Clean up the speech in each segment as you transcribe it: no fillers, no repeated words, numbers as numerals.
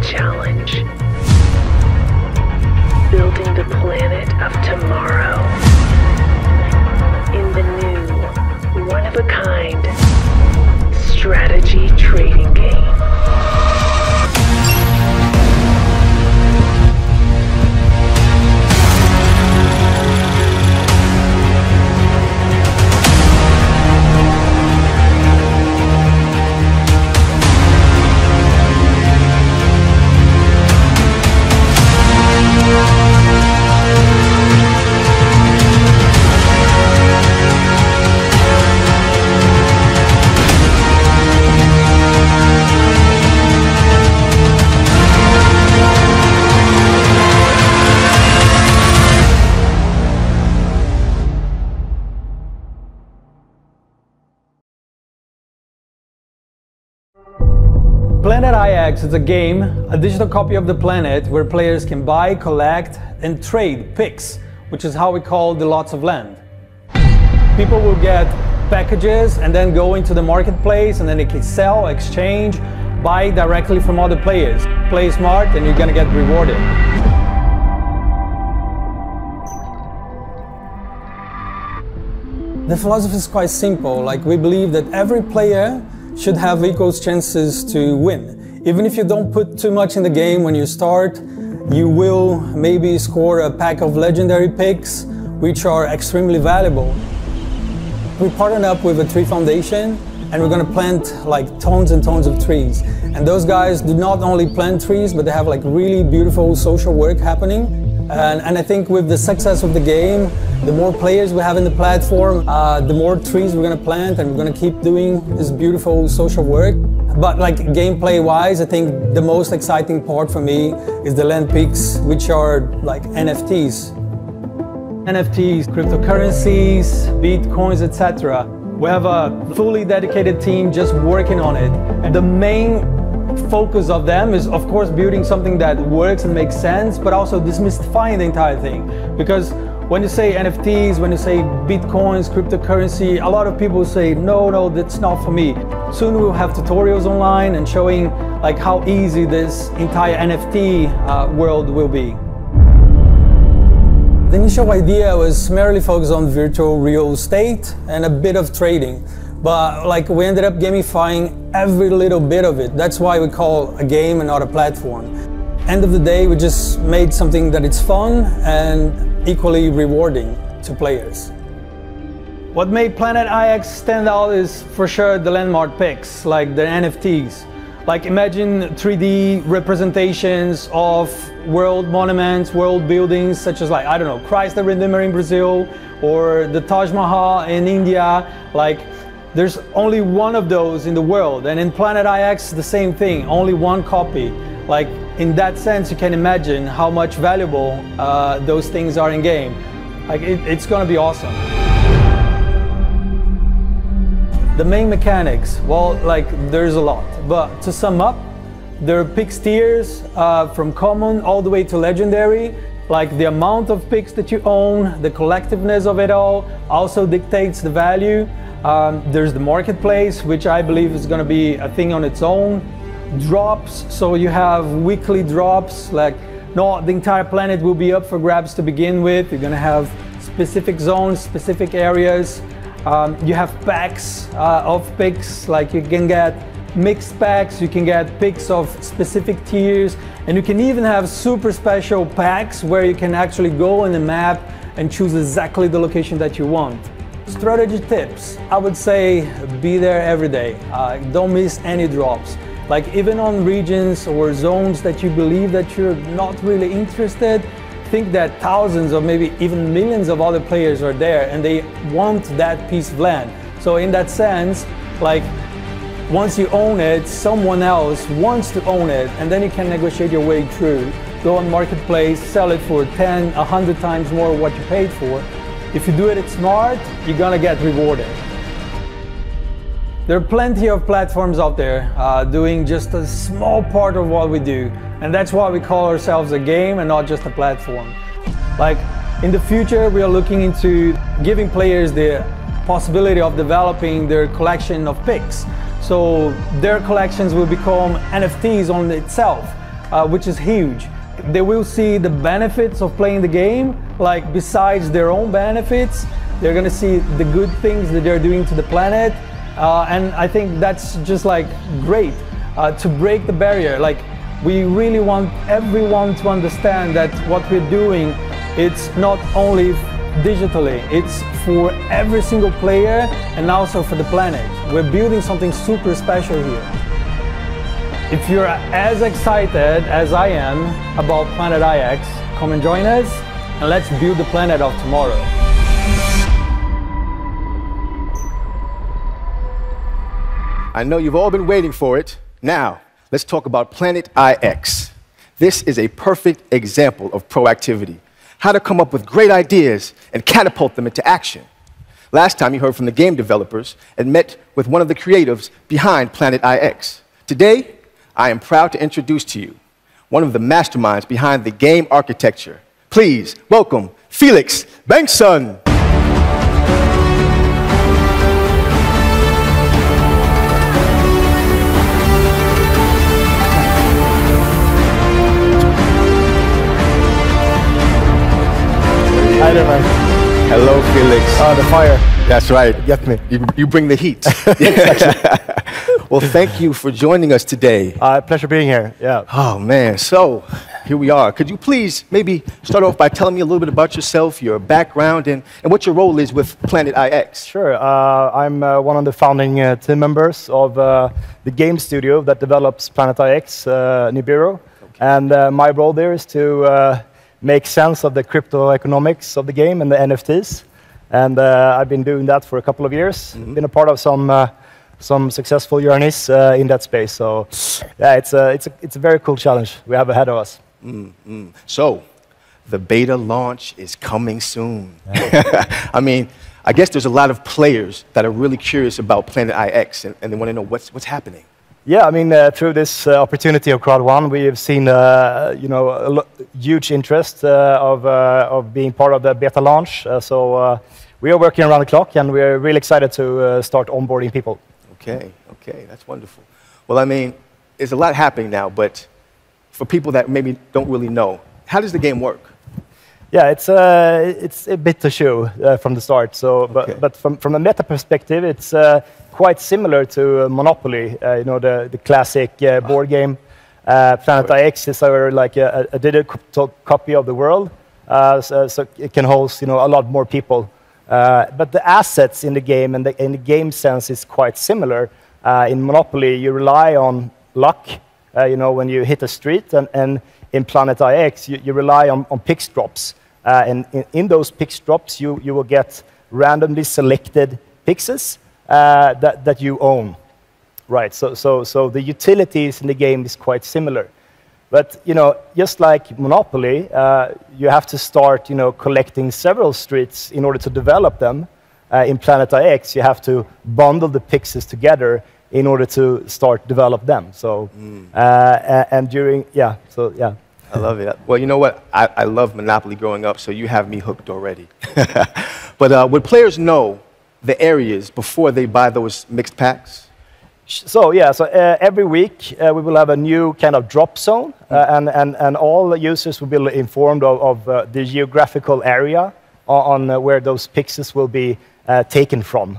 challenge. Building the planet of tomorrow in the new, one-of-a-kind strategy trading game. Planet IX is a game, a digital copy of the planet where players can buy, collect and trade picks, which is how we call the lots of land. People will get packages and then go into the marketplace and then they can sell, exchange, buy directly from other players. Play smart and you're gonna get rewarded. The philosophy is quite simple. Like, we believe that every player should have equal chances to win. Even if you don't put too much in the game when you start, you will maybe score a pack of legendary picks, which are extremely valuable. We partnered up with a tree foundation and we're gonna plant like tons and tons of trees. And those guys do not only plant trees, but they have like really beautiful social work happening. And I think with the success of the game, the more players we have in the platform, the more trees we're gonna plant and we're gonna keep doing this beautiful social work. But like gameplay wise, I think the most exciting part for me is the land picks, which are like NFTs. NFTs, cryptocurrencies, bitcoins, etc. We have a fully dedicated team just working on it. And the main focus of them is, of course, building something that works and makes sense, but also demystifying the entire thing. Because when you say NFTs, when you say bitcoins, cryptocurrency, a lot of people say, no, that's not for me. Soon we'll have tutorials online and showing like how easy this entire NFT world will be. The initial idea was merely focused on virtual real estate and a bit of trading. But like we ended up gamifying every little bit of it. That's why we call a game and not a platform. End of the day, we just made something that is fun and equally rewarding to players. What made Planet IX stand out is for sure the landmark picks, like the NFTs. Like imagine 3D representations of world monuments, world buildings, such as like, I don't know, Christ the Redeemer in Brazil or the Taj Mahal in India. Like, there's only one of those in the world, and in Planet IX the same thing, only one copy. Like in that sense, you can imagine how much valuable those things are in game. Like it's gonna be awesome. The main mechanics, well, like there's a lot, but to sum up, there are pick tiers from common all the way to legendary. Like the amount of picks that you own, the collectiveness of it all also dictates the value. There's the marketplace, which I believe is going to be a thing on its own. Drops, so you have weekly drops, like not the entire planet will be up for grabs to begin with. You're going to have specific zones, specific areas. You have packs of picks, like you can get mixed packs, you can get picks of specific tiers, and you can even have super special packs where you can actually go on the map and choose exactly the location that you want. Strategy tips, I would say be there every day. Don't miss any drops. Like even on regions or zones that you believe that you're not really interested, think that thousands or maybe even millions of other players are there and they want that piece of land. So in that sense, like once you own it, someone else wants to own it, and then you can negotiate your way through. Go on marketplace, sell it for 10, 100 times more what you paid for. If you do it smart, you're gonna get rewarded. There are plenty of platforms out there doing just a small part of what we do, and that's why we call ourselves a game and not just a platform. Like in the future, we are looking into giving players the possibility of developing their collection of picks. So their collections will become NFTs on itself. which is huge. They will see the benefits of playing the game, like besides their own benefits, they're gonna see the good things that they're doing to the planet, and I think that's just like great to break the barrier. Like, we really want everyone to understand that what we're doing, it's not only digitally, it's for every single player and also for the planet. We're building something super special here. If you're as excited as I am about Planet IX, come and join us, and let's build the planet of tomorrow. I know you've all been waiting for it. Now, let's talk about Planet IX. This is a perfect example of proactivity, how to come up with great ideas and catapult them into action. Last time you heard from the game developers and met with one of the creatives behind Planet IX. Today, I am proud to introduce to you one of the masterminds behind the game architecture. Please welcome Felix Bengtsson. Hi there, man. Hello, Felix. Oh, the fire. That's right. Get me. You bring the heat. Well, thank you for joining us today. Pleasure being here. Yeah. Oh, man. So, here we are. Could you please maybe start off by telling me a little bit about yourself, your background, and what your role is with Planet IX? Sure. I'm one of the founding team members of the game studio that develops Planet IX, Nibiru. Okay. And my role there is to make sense of the crypto economics of the game and the NFTs. And I've been doing that for a couple of years. Been a part of some successful journeys in that space. So yeah, it's a very cool challenge we have ahead of us. So the beta launch is coming soon. I mean, I guess there's a lot of players that are really curious about Planet IX and they want to know what's happening. Yeah, I mean, through this opportunity of Crowd1, we have seen a huge interest of being part of the beta launch. So we are working around the clock, and we're really excited to start onboarding people. Okay, that's wonderful. Well, I mean, there's a lot happening now, but for people that maybe don't really know, how does the game work? Yeah, it's a bit to show from the start. So, but from a meta perspective, it's quite similar to Monopoly. The classic board game. Planet IX is like a digital copy of the world, so it can host a lot more people. But the assets in the game and the game sense is quite similar. In Monopoly, you rely on luck. When you hit a street, and in Planet IX, you rely on pix drops. And in those pix drops, you will get randomly selected pixes that you own. Right, so the utilities in the game is quite similar. But, just like Monopoly, you have to start, collecting several streets in order to develop them. In Planet IX, you have to bundle the pixels together in order to start develop them. So, and during, yeah. I love it. Well, you know what? I love Monopoly growing up, so you have me hooked already. But would players know the areas before they buy those mixed packs? So yeah, every week we will have a new kind of drop zone, and all the users will be informed of the geographical area on where those pixels will be taken from.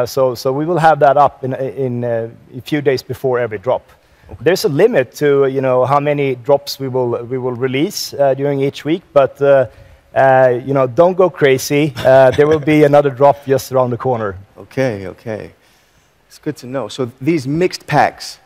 So we will have that up in a few days before every drop. Okay. There's a limit to how many drops we will release during each week, but don't go crazy. There will be another drop just around the corner. Okay. It's good to know. So these mixed packs,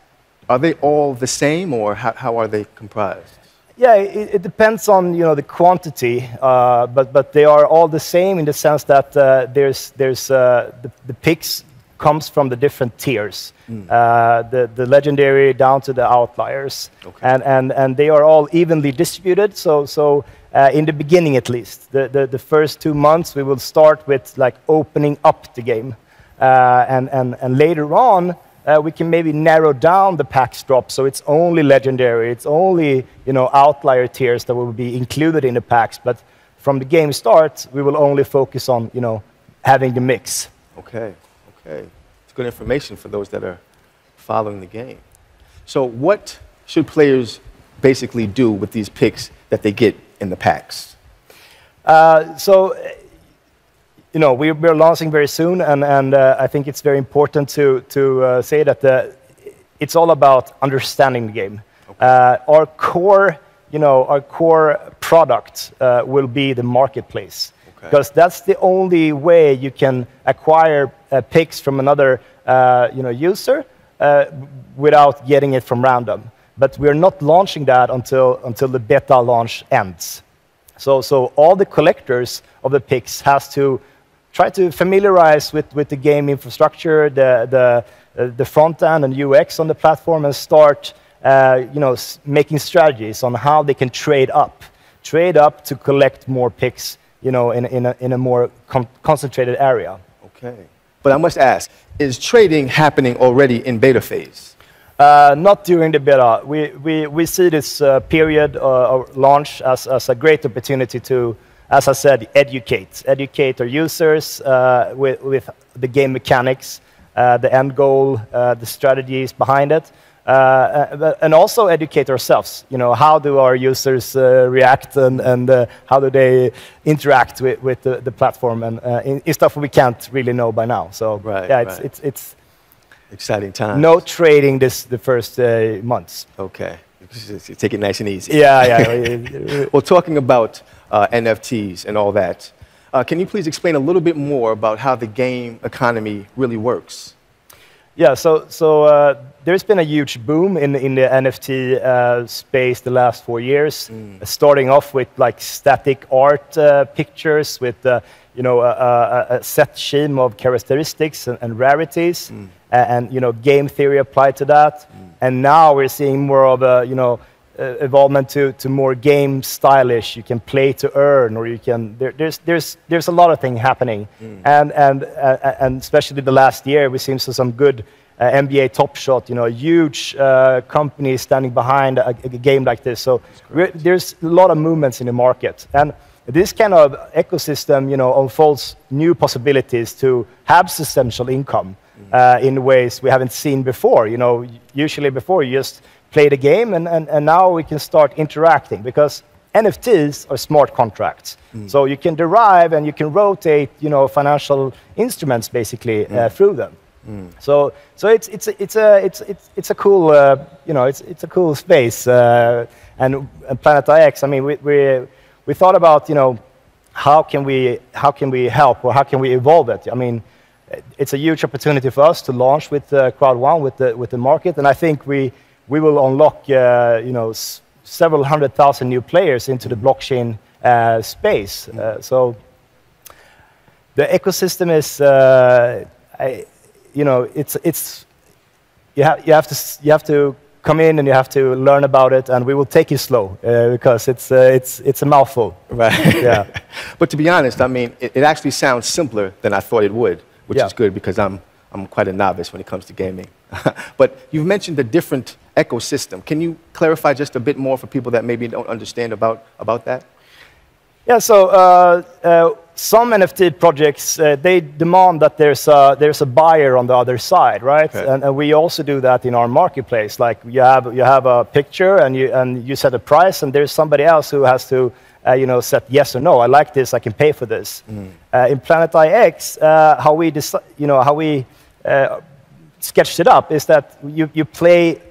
are they all the same, or how are they comprised? Yeah, it depends on the quantity, but they are all the same in the sense that there's the picks comes from the different tiers, the legendary down to the outliers, and they are all evenly distributed. So in the beginning, at least, the first 2 months, we will start with like opening up the game. And later on, we can maybe narrow down the packs drop, so it's only legendary, it's only outlier tiers that will be included in the packs. But from the game start, we will only focus on having the mix. Okay. It's good information for those that are following the game. So what should players basically do with these picks that they get in the packs? So, you know, we're launching very soon, and I think it's very important to say that it's all about understanding the game. Okay. Our core product will be the marketplace, because that's the only way you can acquire picks from another user without getting it from random. But we're not launching that until the beta launch ends. So all the collectors of the picks has to try to familiarize with the game infrastructure, the front end and UX on the platform, and start making strategies on how they can trade up to collect more picks, in a more concentrated area. Okay. But I must ask, is trading happening already in beta phase? Not during the beta. We see this period of launch as a great opportunity to, as I said, educate our users with the game mechanics, the end goal, the strategies behind it, and also educate ourselves. How do our users react, and how do they interact with the platform, and in stuff we can't really know by now. So it's exciting time. No trading the first months. Okay, take it nice and easy. Yeah. Well, talking about NFTs and all that, can you please explain a little bit more about how the game economy really works? Yeah, so there's been a huge boom in the NFT space the last 4 years, starting off with like static art pictures with a set scheme of characteristics and rarities, and game theory applied to that. And now we're seeing more of a evolvement to more game stylish. You can play to earn, or you can. There's a lot of things happening, and especially the last year we've seen some good NBA Top Shot. A huge company standing behind a game like this. So there's a lot of movements in the market, and this kind of ecosystem, unfolds new possibilities to have substantial income in ways we haven't seen before. Usually before you just play the game, and now we can start interacting, because NFTs are smart contracts. So you can derive and you can rotate, financial instruments basically through them. So it's a cool it's a cool space, and Planet IX. I mean, we thought about how can we help, or how can we evolve it. I mean, it's a huge opportunity for us to launch with Crowd1 with the market, and I think we will unlock several 100,000 new players into the blockchain space. So the ecosystem is you have to come in and you have to learn about it, and we will take it slow because it's a mouthful. Right. Yeah. But to be honest, I mean, it actually sounds simpler than I thought it would, which is good, because I'm quite a novice when it comes to gaming. But you've mentioned the different ecosystem. Can you clarify just a bit more for people that maybe don't understand about that? Yeah, so some NFT projects, they demand that there's a buyer on the other side, right? Okay. And we also do that in our marketplace. Like you have a picture and you set a price, and there's somebody else who has to set yes or no. I like this, I can pay for this. In Planet IX, how we sketched it up is that you play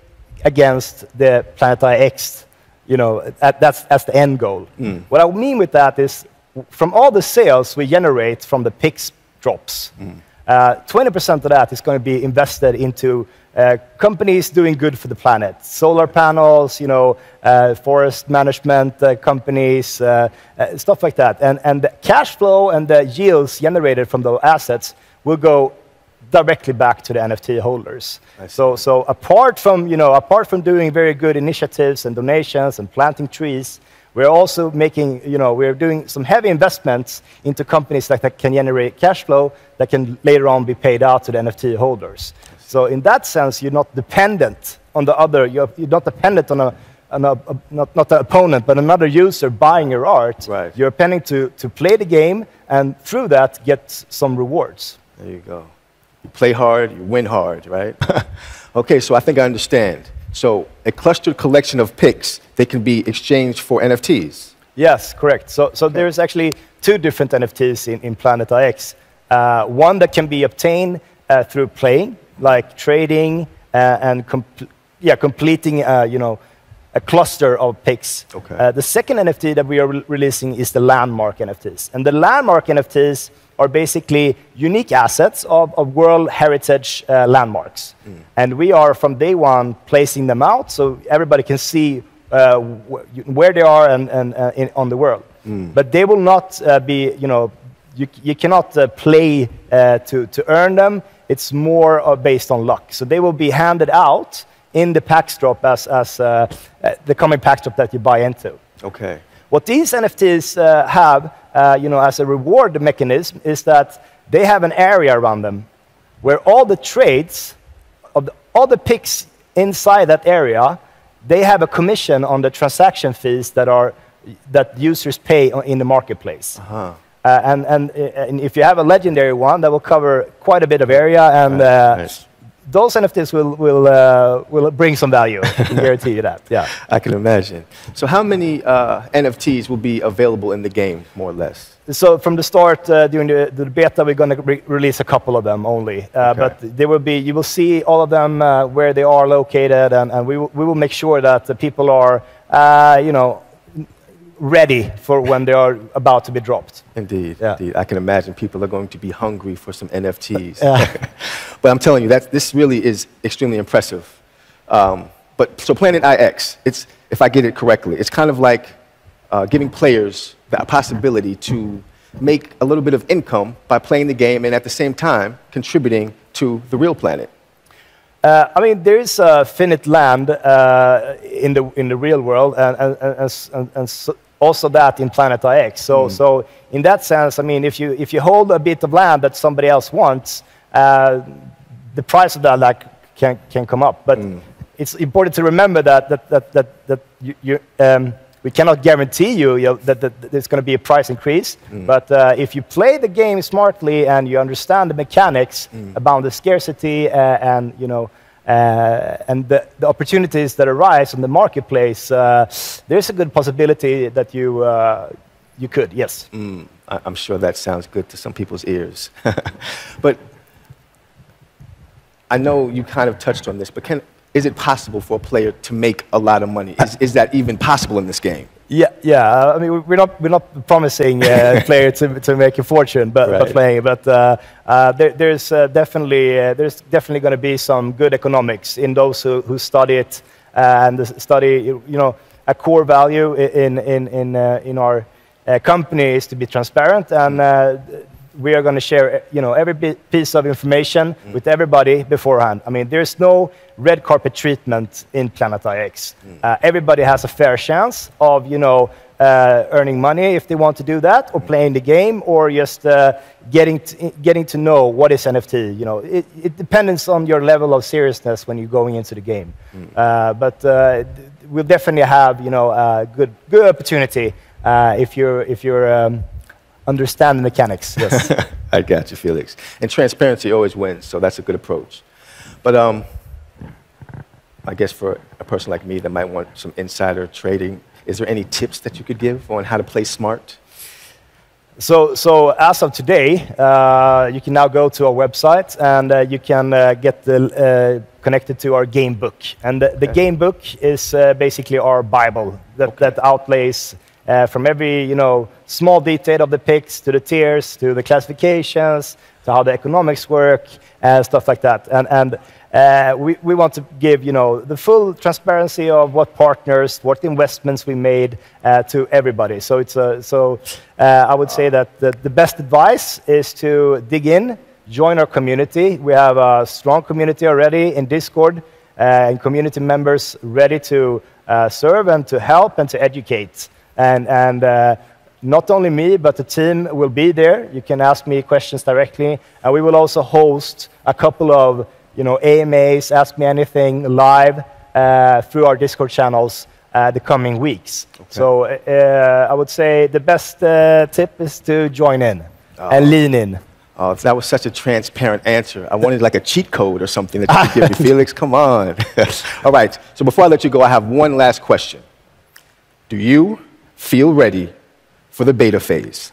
against the Planet IX. That's the end goal. What I mean with that is, from all the sales we generate from the picks drops, 20% of that is going to be invested into companies doing good for the planet. Solar panels, forest management companies, stuff like that. And the cash flow and the yields generated from those assets will go directly back to the NFT holders. So apart from doing very good initiatives and donations and planting trees, we're also making, we're doing some heavy investments into companies that can generate cash flow that can later on be paid out to the NFT holders. So in that sense, you're not dependent on the other. You're not dependent on not the opponent, but another user buying your art. Right. You're depending to play the game, and through that get some rewards. There you go. You play hard, you win hard, right? Okay, so I think I understand. So a clustered collection of picks, they can be exchanged for NFTs. Yes, correct. So there's actually two different NFTs in Planet IX. One that can be obtained through playing, like trading and completing, a cluster of picks. Okay. The second NFT that we are releasing is the landmark NFTs. And the landmark NFTs are basically unique assets of World Heritage landmarks. And we are, from day one, placing them out so everybody can see where they are on the world. But they will not be, you cannot play to earn them. It's more based on luck. So they will be handed out in the PAX drop as the coming PAX drop that you buy into. Okay. What these NFTs have, as a reward mechanism, is that they have an area around them where all the trades of all the picks inside that area, they have a commission on the transaction fees that users pay in the marketplace. And if you have a legendary one, that will cover quite a bit of area, and nice. Those NFTs will bring some value. I can guarantee you that. Yeah. I can imagine. So how many NFTs will be available in the game, more or less? So from the start, during the beta, we're going to release a couple of them only. But there will be, you will see all of them where they are located, and we will make sure that the people are, ready for when they are about to be dropped. Indeed, Yeah. indeed. I can imagine people are going to be hungry for some NFTs. But I'm telling you, this really is extremely impressive. So Planet IX, if I get it correctly, it's kind of like giving players the possibility to make a little bit of income by playing the game and at the same time contributing to the real planet. There is finite land in the real world, and also that in Planet IX. So in that sense, if you hold a bit of land that somebody else wants, the price of that can come up. But it's important to remember that we cannot guarantee you that there's going to be a price increase. But if you play the game smartly and you understand the mechanics about the scarcity and the opportunities that arise in the marketplace, there's a good possibility that you could, yes. I'm sure that sounds good to some people's ears. But I know you kind of touched on this, but is it possible for a player to make a lot of money? Is that even possible in this game? Yeah. We're not promising a player to make a fortune, by playing. But there's definitely going to be some good economics in those who study it and study. A core value in our company is to be transparent, and we are going to share, every piece of information with everybody beforehand. There's no red carpet treatment in Planet IX. Everybody has a fair chance of, earning money if they want to do that, or playing the game, or just getting to know what is NFT. It depends on your level of seriousness when you're going into the game. But we'll definitely have, a good opportunity if you're understand the mechanics. Yes. I got you, Felix. And transparency always wins, so that's a good approach. But I guess for a person like me that might want some insider trading, is there any tips that you could give on how to play smart? So as of today, you can now go to our website, and you can get connected to our game book. And the game book is basically our Bible that outlays from every small detail of the picks to the tiers to the classifications to how the economics work and stuff like that. And we want to give the full transparency of what partners, what investments we made to everybody. So I would say that the best advice is to dig in, join our community. We have a strong community already in Discord, and community members ready to serve and to help and to educate. And not only me, but the team will be there. You can ask me questions directly. And we will also host a couple of AMAs, Ask Me Anything, live through our Discord channels the coming weeks. Okay. So I would say the best tip is to join in and lean in. Oh, that was such a transparent answer. I wanted like a cheat code or something that you could give me, Felix. Come on. All right, so before I let you go, I have one last question. Do you feel ready for the beta phase?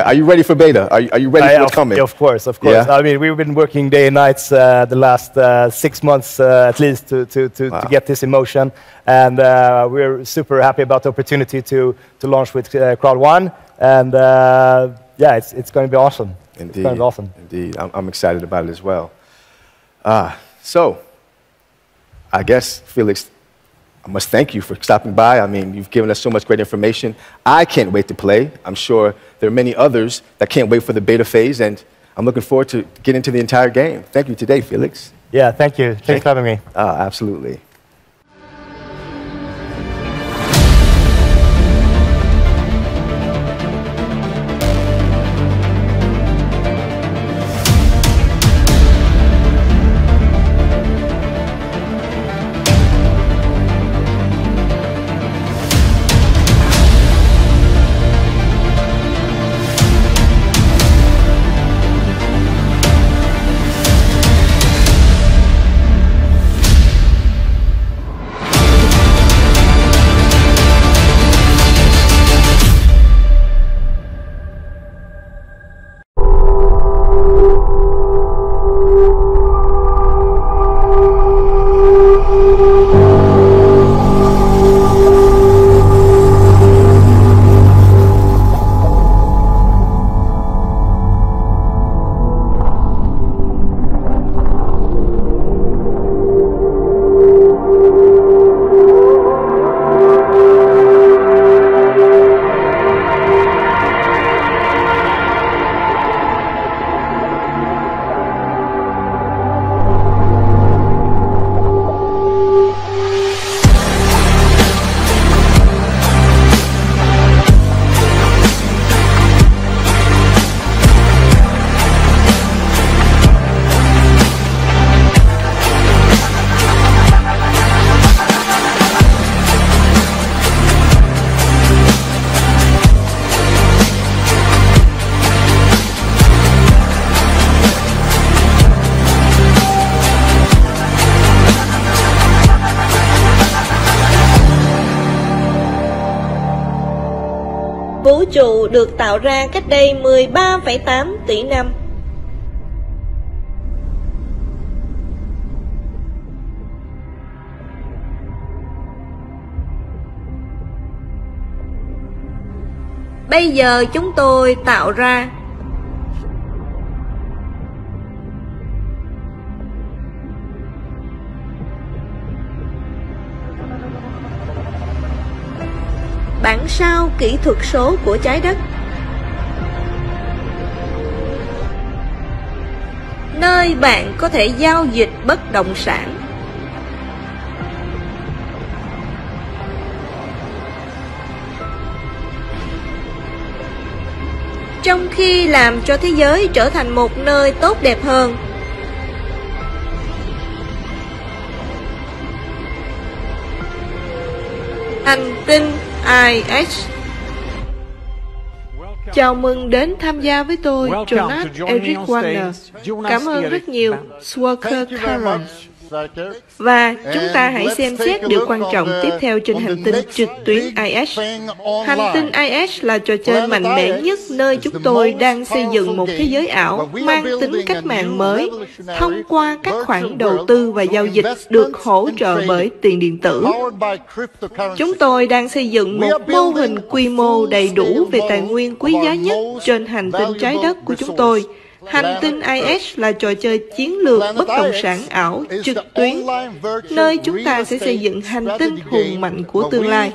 Are you ready for beta? Are you ready for what's coming? Of course, of course. Yeah? I mean, we've been working day and nights the last 6 months at least to get this in motion, and we're super happy about the opportunity to launch with Crowd1, and yeah, it's going to be awesome. Indeed. It's going to be awesome. Indeed, I'm excited about it as well. So, I guess, Felix, I must thank you for stopping by. I mean, you've given us so much great information. I can't wait to play. I'm sure there are many others that can't wait for the beta phase, and I'm looking forward to getting into the entire game. Thank you today, Felix. Yeah, thank you. Thanks for having me. Absolutely. Vũ trụ được tạo ra cách đây 13,8 tỷ năm. Bây giờ chúng tôi tạo ra bản sao kỹ thuật số của trái đất, nơi bạn có thể giao dịch bất động sản. Trong khi làm cho thế giới trở thành một nơi tốt đẹp hơn, hành tinh IS. Chào mừng đến tham gia với tôi, Jonas Eric Warner. Cảm ơn rất nhiều, Swalker Curran. Và chúng ta hãy xem xét điều quan trọng tiếp theo trên hành tinh trực tuyến IS. Hành tinh IS là trò chơi mạnh mẽ nhất nơi chúng tôi đang xây dựng một thế giới ảo mang tính cách mạng mới thông qua các khoản đầu tư và giao dịch được hỗ trợ bởi tiền điện tử. Chúng tôi đang xây dựng một mô hình quy mô đầy đủ về tài nguyên quý giá nhất trên hành tinh trái đất của chúng tôi. Hành tinh IS là trò chơi chiến lược bất động sản ảo trực tuyến, nơi chúng ta sẽ xây dựng hành tinh hùng mạnh của tương lai.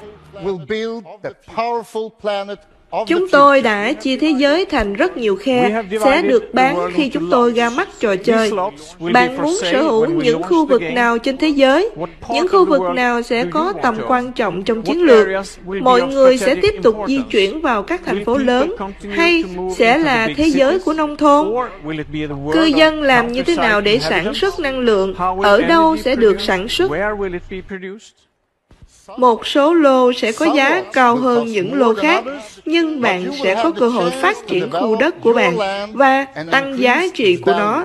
Chúng tôi đã chia thế giới thành rất nhiều khe, sẽ được bán khi chúng tôi ra mắt trò chơi. Bạn muốn sở hữu những khu vực nào trên thế giới? Những khu vực nào sẽ có tầm quan trọng trong chiến lược? Mọi người sẽ tiếp tục di chuyển vào các thành phố lớn, hay sẽ là thế giới của nông thôn? Cư dân làm như thế nào để sản xuất năng lượng? Ở đâu sẽ được sản xuất? Một số lô sẽ có giá cao hơn những lô khác, nhưng bạn sẽ có cơ hội phát triển khu đất của bạn và tăng giá trị của nó.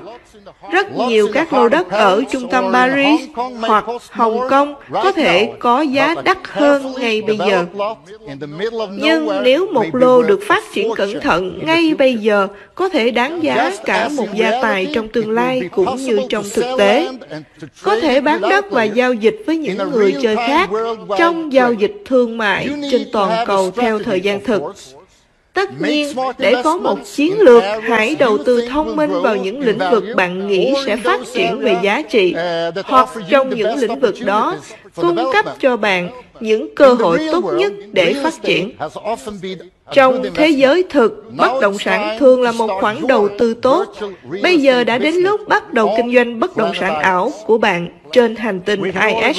Rất nhiều các lô đất ở trung tâm Paris hoặc Hồng Kông có thể có giá đắt hơn ngay bây giờ. Nhưng nếu một lô được phát triển cẩn thận ngay bây giờ, có thể đáng giá cả một gia tài trong tương lai cũng như trong thực tế. Có thể bán đất và giao dịch với những người chơi khác trong giao dịch thương mại trên toàn cầu theo thời gian thực. Tất nhiên, để có một chiến lược, hãy đầu tư thông minh vào những lĩnh vực bạn nghĩ sẽ phát triển về giá trị, hoặc trong những lĩnh vực đó, cung cấp cho bạn những cơ hội tốt nhất để phát triển. Trong thế giới thực, bất động sản thường là một khoản đầu tư tốt. Bây giờ đã đến lúc bắt đầu kinh doanh bất động sản ảo của bạn trên hành tinh IS.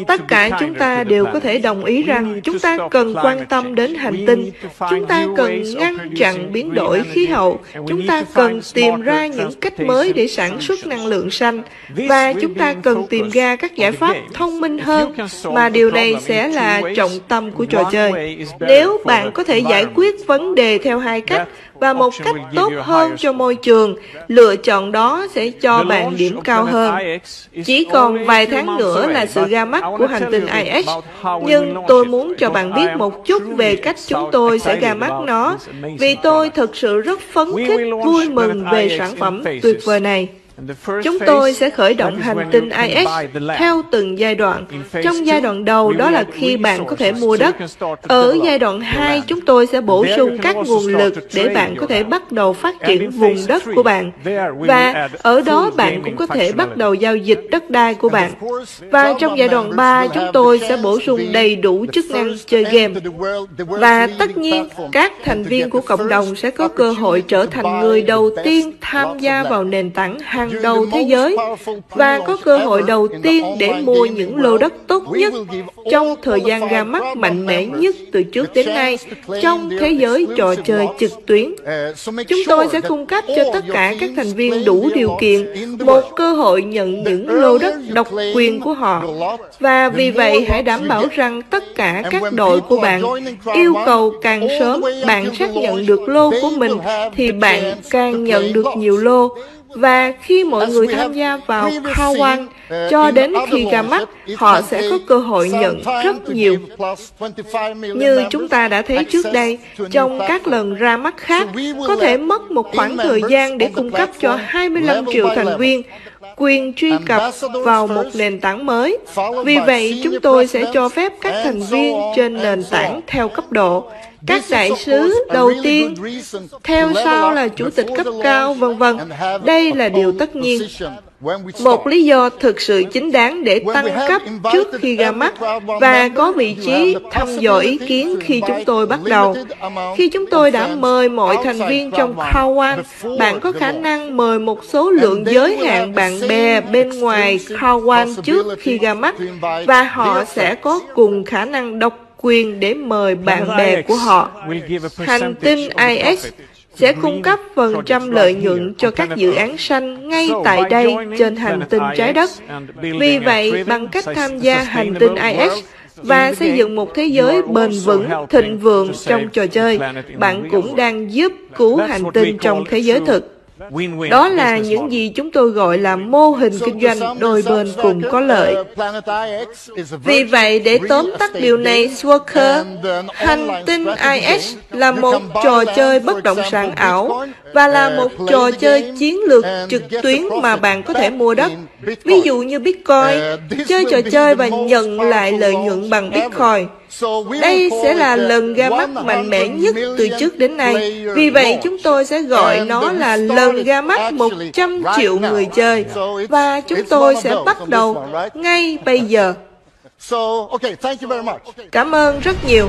Tất cả chúng ta đều có thể đồng ý rằng chúng ta cần quan tâm đến hành tinh, chúng ta cần ngăn chặn biến đổi khí hậu, chúng ta cần tìm ra những cách mới để sản xuất năng lượng xanh, và chúng ta cần tìm ra các giải pháp thông minh hơn, mà điều này sẽ là trọng tâm của trò chơi. Nếu bạn có thể giải quyết vấn đề theo hai cách, và một cách tốt hơn cho môi trường, lựa chọn đó sẽ cho bạn điểm cao hơn. Chỉ còn vài tháng nữa là sự ra mắt của hành tinh IS, nhưng tôi muốn cho bạn biết một chút về cách chúng tôi sẽ ra mắt nó, vì tôi thực sự rất phấn khích, vui mừng về sản phẩm tuyệt vời này. Chúng tôi sẽ khởi động hành tinh IS theo từng giai đoạn. Trong giai đoạn đầu, đó là khi bạn có thể mua đất. Ở giai đoạn 2, chúng tôi sẽ bổ sung các nguồn lực để bạn có thể bắt đầu phát triển vùng đất của bạn. Và ở đó bạn cũng có thể bắt đầu giao dịch đất đai của bạn. Và trong giai đoạn 3, chúng tôi sẽ bổ sung đầy đủ chức năng chơi game. Và tất nhiên, các thành viên của cộng đồng sẽ có cơ hội trở thành người đầu tiên tham gia vào nền tảng hàng đầu thế giới và có cơ hội đầu tiên để mua những lô đất tốt nhất trong thời gian ra mắt mạnh mẽ nhất từ trước đến nay trong thế giới trò chơi trực tuyến. Chúng tôi sẽ cung cấp cho tất cả các thành viên đủ điều kiện một cơ hội nhận những lô đất độc quyền của họ. Và vì vậy, hãy đảm bảo rằng tất cả các đội của bạn yêu cầu càng sớm bạn xác nhận được lô của mình thì bạn càng nhận được nhiều lô. Và khi mọi người tham gia vào Crowd1 cho đến khi ra mắt, họ sẽ có cơ hội nhận rất nhiều. Như chúng ta đã thấy trước đây, trong các lần ra mắt khác, có thể mất một khoảng thời gian để cung cấp cho 25 triệu thành viên quyền truy cập vào một nền tảng mới. Vì vậy, chúng tôi sẽ cho phép các thành viên trên nền tảng theo cấp độ. Các đại sứ đầu tiên, theo sau là chủ tịch cấp cao, v.v. Đây là điều tất nhiên. Một lý do thực sự chính đáng để tăng cấp trước khi ra mắt và có vị trí thăm dò ý kiến khi chúng tôi bắt đầu. Khi chúng tôi đã mời mọi thành viên trong Crowd1, bạn có khả năng mời một số lượng giới hạn bạn bè bên ngoài Crowd1 trước khi ra mắt, và họ sẽ có cùng khả năng độc quyền để mời bạn bè của họ. Hành tinh IS sẽ cung cấp phần trăm lợi nhuận cho các dự án xanh ngay tại đây trên hành tinh trái đất. Vì vậy, bằng cách tham gia hành tinh IS và xây dựng một thế giới bền vững, thịnh vượng trong trò chơi, bạn cũng đang giúp cứu hành tinh trong thế giới thực. Đó là những gì chúng tôi gọi là mô hình kinh doanh đôi bên cùng có lợi. Vì vậy, để tóm tắt điều này, Walker, hành tinh IS là một trò chơi bất động sản ảo và là một trò chơi chiến lược trực tuyến mà bạn có thể mua đất. Ví dụ như Bitcoin, chơi trò chơi và nhận lại lợi nhuận bằng Bitcoin. Đây sẽ là lần ra mắt mạnh mẽ nhất từ trước đến nay. Vì vậy, chúng tôi sẽ gọi nó là lần ra mắt 100 triệu người chơi. Và chúng tôi sẽ bắt đầu ngay bây giờ. Cảm ơn rất nhiều.